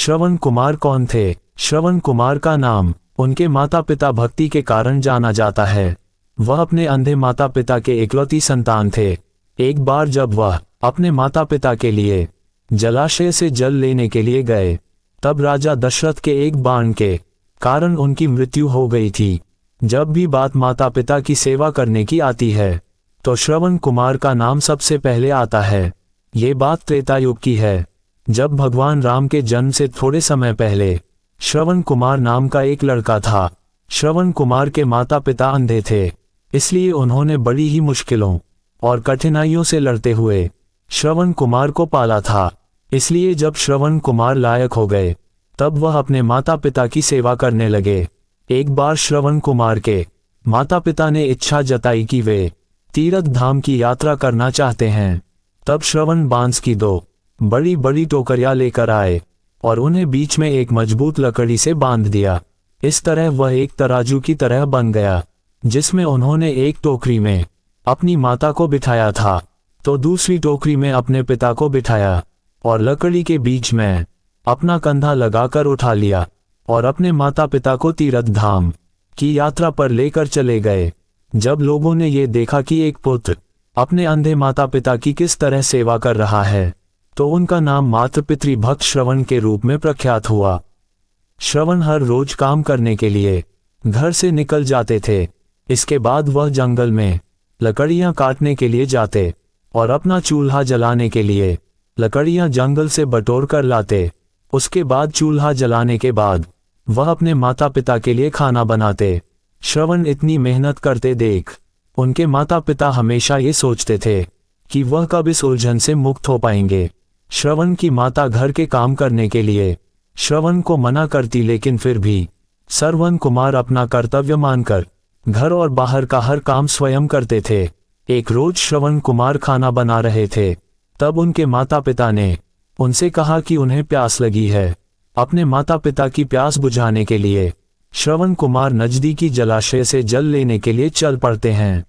श्रवण कुमार कौन थे? श्रवण कुमार का नाम उनके माता पिता भक्ति के कारण जाना जाता है। वह अपने अंधे माता पिता के इकलौती संतान थे। एक बार जब वह अपने माता पिता के लिए जलाशय से जल लेने के लिए गए, तब राजा दशरथ के एक बाण के कारण उनकी मृत्यु हो गई थी। जब भी बात माता पिता की सेवा करने की आती है, तो श्रवण कुमार का नाम सबसे पहले आता है। ये बात त्रेता युग की है, जब भगवान राम के जन्म से थोड़े समय पहले श्रवण कुमार नाम का एक लड़का था। श्रवण कुमार के माता पिता अंधे थे, इसलिए उन्होंने बड़ी ही मुश्किलों और कठिनाइयों से लड़ते हुए श्रवण कुमार को पाला था। इसलिए जब श्रवण कुमार लायक हो गए, तब वह अपने माता पिता की सेवा करने लगे। एक बार श्रवण कुमार के माता पिता ने इच्छा जताई कि वे तीर्थ धाम की यात्रा करना चाहते हैं। तब श्रवण बांस की 2 बड़ी बड़ी टोकरियां लेकर आए और उन्हें बीच में एक मजबूत लकड़ी से बांध दिया। इस तरह वह एक तराजू की तरह बन गया, जिसमें उन्होंने एक टोकरी में अपनी माता को बिठाया था, तो दूसरी टोकरी में अपने पिता को बिठाया और लकड़ी के बीच में अपना कंधा लगाकर उठा लिया और अपने माता पिता को तीर्थ धाम की यात्रा पर लेकर चले गए। जब लोगों ने ये देखा कि एक पुत्र अपने अंधे माता पिता की किस तरह सेवा कर रहा है, तो उनका नाम मात्र पितृभक्त श्रवण के रूप में प्रख्यात हुआ। श्रवण हर रोज काम करने के लिए घर से निकल जाते थे। इसके बाद वह जंगल में लकड़ियां काटने के लिए जाते और अपना चूल्हा जलाने के लिए लकड़ियां जंगल से बटोर कर लाते। उसके बाद चूल्हा जलाने के बाद वह अपने माता पिता के लिए खाना बनाते। श्रवण इतनी मेहनत करते देख उनके माता पिता हमेशा ये सोचते थे कि वह कब इस उलझन से मुक्त हो पाएंगे। श्रवण की माता घर के काम करने के लिए श्रवण को मना करती, लेकिन फिर भी श्रवण कुमार अपना कर्तव्य मानकर घर और बाहर का हर काम स्वयं करते थे। एक रोज श्रवण कुमार खाना बना रहे थे, तब उनके माता पिता ने उनसे कहा कि उन्हें प्यास लगी है। अपने माता पिता की प्यास बुझाने के लिए श्रवण कुमार नजदीकी जलाशय से जल लेने के लिए चल पड़ते हैं।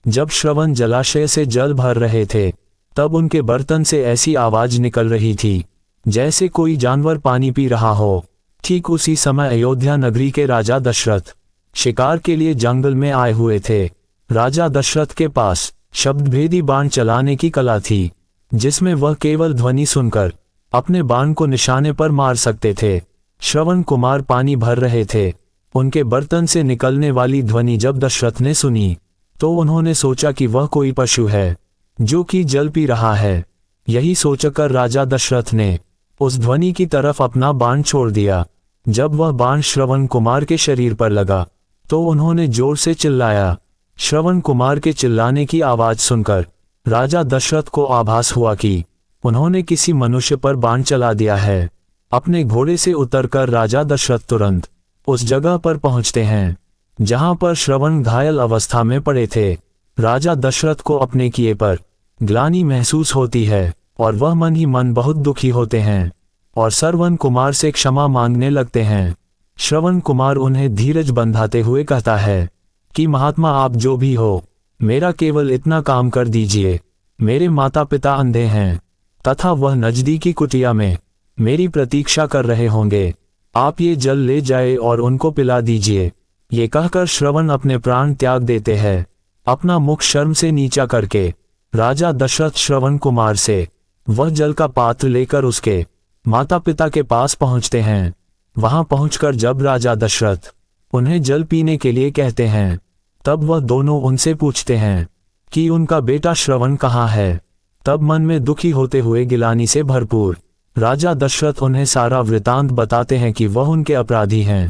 जब श्रवण जलाशय से जल भर रहे थे, तब उनके बर्तन से ऐसी आवाज निकल रही थी जैसे कोई जानवर पानी पी रहा हो। ठीक उसी समय अयोध्या नगरी के राजा दशरथ शिकार के लिए जंगल में आए हुए थे। राजा दशरथ के पास शब्दभेदी बाण चलाने की कला थी, जिसमें वह केवल ध्वनि सुनकर अपने बाण को निशाने पर मार सकते थे। श्रवण कुमार पानी भर रहे थे। उनके बर्तन से निकलने वाली ध्वनि जब दशरथ ने सुनी, तो उन्होंने सोचा कि वह कोई पशु है जो कि जल पी रहा है। यही सोचकर राजा दशरथ ने उस ध्वनि की तरफ अपना बाण छोड़ दिया। जब वह बाण श्रवण कुमार के शरीर पर लगा, तो उन्होंने जोर से चिल्लाया। श्रवण कुमार के चिल्लाने की आवाज सुनकर राजा दशरथ को आभास हुआ कि उन्होंने किसी मनुष्य पर बाण चला दिया है। अपने घोड़े से उतरकर राजा दशरथ तुरंत उस जगह पर पहुंचते हैं जहां पर श्रवण घायल अवस्था में पड़े थे। राजा दशरथ को अपने किए पर ग्लानि महसूस होती है और वह मन ही मन बहुत दुखी होते हैं और श्रवण कुमार से क्षमा मांगने लगते हैं। श्रवण कुमार उन्हें धीरज बंधाते हुए कहता है कि महात्मा, आप जो भी हो, मेरा केवल इतना काम कर दीजिए। मेरे माता पिता अंधे हैं तथा वह नजदीकी कुटिया में मेरी प्रतीक्षा कर रहे होंगे। आप ये जल ले जाए और उनको पिला दीजिए। ये कहकर श्रवण अपने प्राण त्याग देते हैं। अपना मुख शर्म से नीचा करके राजा दशरथ श्रवण कुमार से वह जल का पात्र लेकर उसके माता पिता के पास पहुंचते हैं। वहां पहुंचकर जब राजा दशरथ उन्हें जल पीने के लिए कहते हैं, तब वह दोनों उनसे पूछते हैं कि उनका बेटा श्रवण कहाँ है। तब मन में दुखी होते हुए गिलानी से भरपूर राजा दशरथ उन्हें सारा वृतांत बताते हैं कि वह उनके अपराधी हैं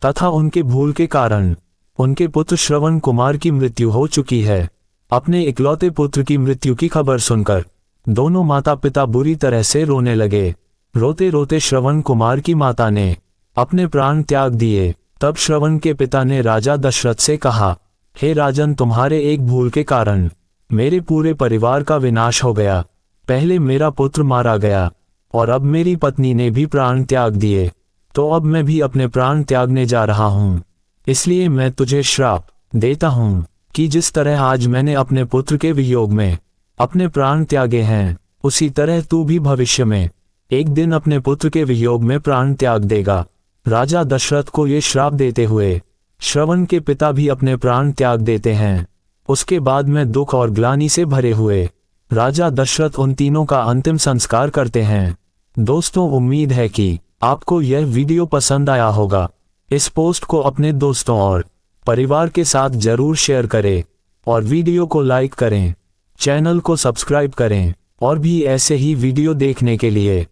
तथा उनके भूल के कारण उनके पुत्र श्रवण कुमार की मृत्यु हो चुकी है। अपने इकलौते पुत्र की मृत्यु की खबर सुनकर दोनों माता पिता बुरी तरह से रोने लगे। रोते रोते श्रवण कुमार की माता ने अपने प्राण त्याग दिए। तब श्रवण के पिता ने राजा दशरथ से कहा, हे राजन, तुम्हारे एक भूल के कारण मेरे पूरे परिवार का विनाश हो गया। पहले मेरा पुत्र मारा गया और अब मेरी पत्नी ने भी प्राण त्याग दिए, तो अब मैं भी अपने प्राण त्यागने जा रहा हूँ। इसलिए मैं तुझे श्राप देता हूँ कि जिस तरह आज मैंने अपने पुत्र के वियोग में अपने प्राण त्यागे हैं, उसी तरह तू भी भविष्य में एक दिन अपने पुत्र के वियोग में प्राण त्याग देगा। राजा दशरथ को ये श्राप देते हुए श्रवण के पिता भी अपने प्राण त्याग देते हैं। उसके बाद में दुख और ग्लानि से भरे हुए राजा दशरथ उन तीनों का अंतिम संस्कार करते हैं। दोस्तों, उम्मीद है कि आपको यह वीडियो पसंद आया होगा। इस पोस्ट को अपने दोस्तों और परिवार के साथ जरूर शेयर करें और वीडियो को लाइक करें, चैनल को सब्सक्राइब करें और भी ऐसे ही वीडियो देखने के लिए